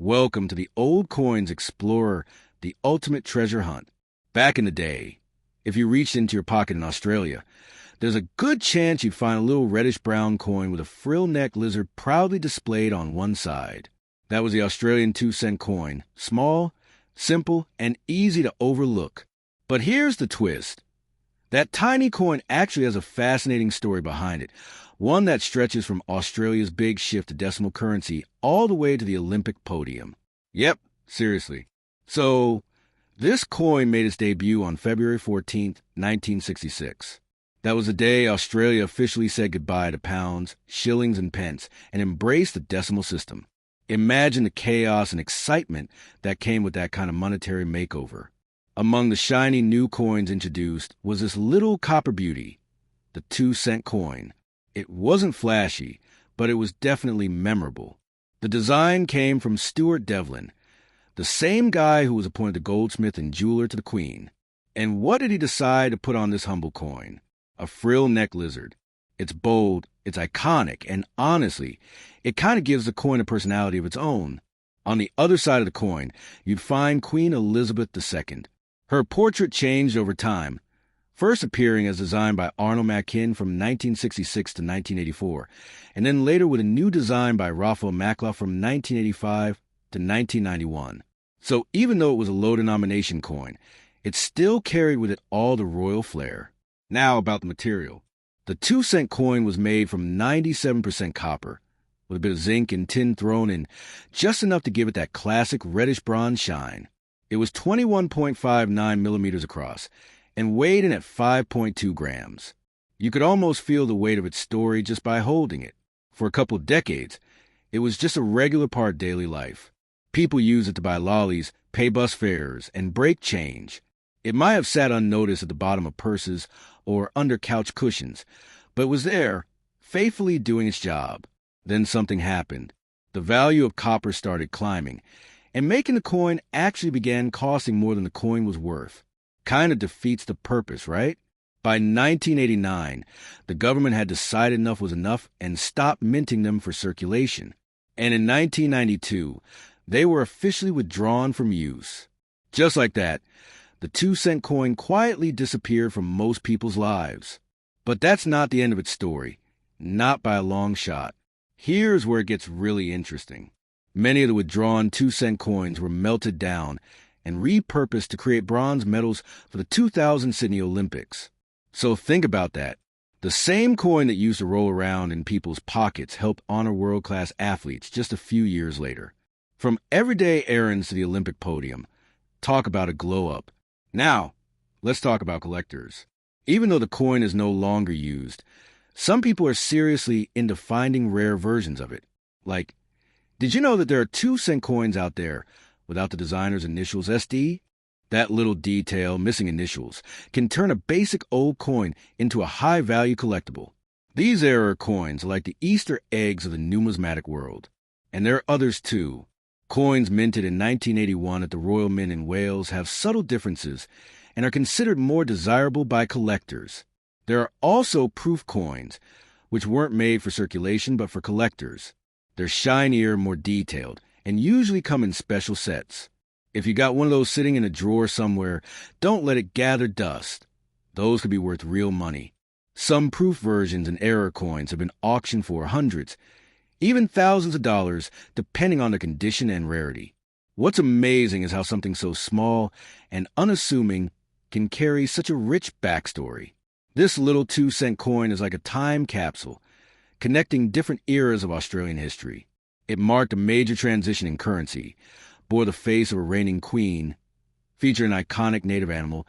Welcome to the Old Coins Explorer, the ultimate treasure hunt. Back in the day, if you reached into your pocket in Australia, there's a good chance you'd find a little reddish-brown coin with a frill-necked lizard proudly displayed on one side. That was the Australian 2-cent coin. Small, simple, and easy to overlook. But here's the twist. That tiny coin actually has a fascinating story behind it, one that stretches from Australia's big shift to decimal currency all the way to the Olympic podium. Yep, seriously. So, this coin made its debut on February 14th, 1966. That was the day Australia officially said goodbye to pounds, shillings, and pence, and embraced the decimal system. Imagine the chaos and excitement that came with that kind of monetary makeover. Among the shiny new coins introduced was this little copper beauty, the 2-cent coin. It wasn't flashy, but it was definitely memorable. The design came from Stuart Devlin, the same guy who was appointed the goldsmith and jeweler to the Queen. And what did he decide to put on this humble coin? A frill-necked lizard. It's bold, it's iconic, and honestly, it kind of gives the coin a personality of its own. On the other side of the coin, you'd find Queen Elizabeth II. Her portrait changed over time, first appearing as designed by Arnold Machin from 1966 to 1984, and then later with a new design by Raphael Makloff from 1985 to 1991. So even though it was a low-denomination coin, it still carried with it all the royal flair. Now about the material. The 2-cent coin was made from 97% copper, with a bit of zinc and tin thrown in, just enough to give it that classic reddish-bronze shine. It was 21.59 millimeters across and weighed in at 5.2 grams. You could almost feel the weight of its story just by holding it. For a couple of decades, it was just a regular part of daily life. People used it to buy lollies, pay bus fares, and break change. It might have sat unnoticed at the bottom of purses or under couch cushions, but it was there, faithfully doing its job. Then something happened. The value of copper started climbing, and making the coin actually began costing more than the coin was worth. Kind of defeats the purpose, right? By 1989, the government had decided enough was enough and stopped minting them for circulation. And in 1992, they were officially withdrawn from use. Just like that, the 2-cent coin quietly disappeared from most people's lives. But that's not the end of its story. Not by a long shot. Here's where it gets really interesting. Many of the withdrawn 2-cent coins were melted down and repurposed to create bronze medals for the 2000 Sydney Olympics. So think about that. The same coin that used to roll around in people's pockets helped honor world-class athletes just a few years later. From everyday errands to the Olympic podium, talk about a glow-up. Now, let's talk about collectors. Even though the coin is no longer used, some people are seriously into finding rare versions of it. Like, did you know that there are 2-cent coins out there without the designer's initials SD? That little detail, missing initials, can turn a basic old coin into a high-value collectible. These error coins are like the Easter eggs of the numismatic world. And there are others too. Coins minted in 1981 at the Royal Mint in Wales have subtle differences and are considered more desirable by collectors. There are also proof coins, which weren't made for circulation but for collectors. They're shinier, more detailed, and usually come in special sets. If you got one of those sitting in a drawer somewhere, don't let it gather dust. Those could be worth real money. Some proof versions and error coins have been auctioned for hundreds, even thousands of dollars, depending on the condition and rarity. What's amazing is how something so small and unassuming can carry such a rich backstory. This little 2-cent coin is like a time capsule, connecting different eras of Australian history. It marked a major transition in currency, bore the face of a reigning queen, featured an iconic native animal,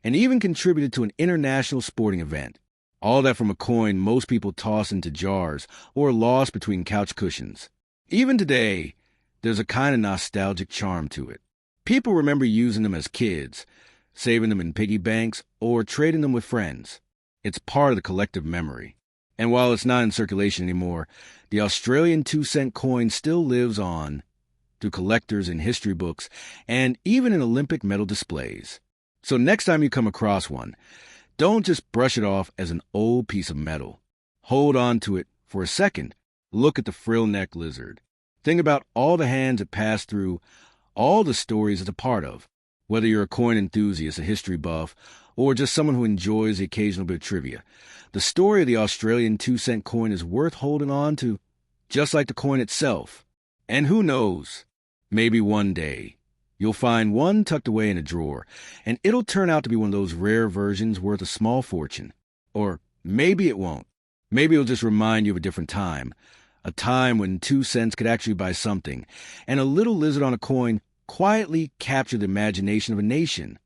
and even contributed to an international sporting event. All that from a coin most people toss into jars or lost between couch cushions. Even today, there's a kind of nostalgic charm to it. People remember using them as kids, saving them in piggy banks, or trading them with friends. It's part of the collective memory. And while it's not in circulation anymore, the Australian 2-cent coin still lives on through collectors in history books and even in Olympic medal displays. So next time you come across one, don't just brush it off as an old piece of metal. Hold on to it for a second. Look at the frill-necked lizard. Think about all the hands it passed through, all the stories it's a part of. Whether you're a coin enthusiast, a history buff, or just someone who enjoys the occasional bit of trivia, the story of the Australian 2-cent coin is worth holding on to, just like the coin itself. And who knows, maybe one day you'll find one tucked away in a drawer, and it'll turn out to be one of those rare versions worth a small fortune. Or maybe it won't. Maybe it'll just remind you of a different time, a time when 2 cents could actually buy something, and a little lizard on a coin quietly captured the imagination of a nation.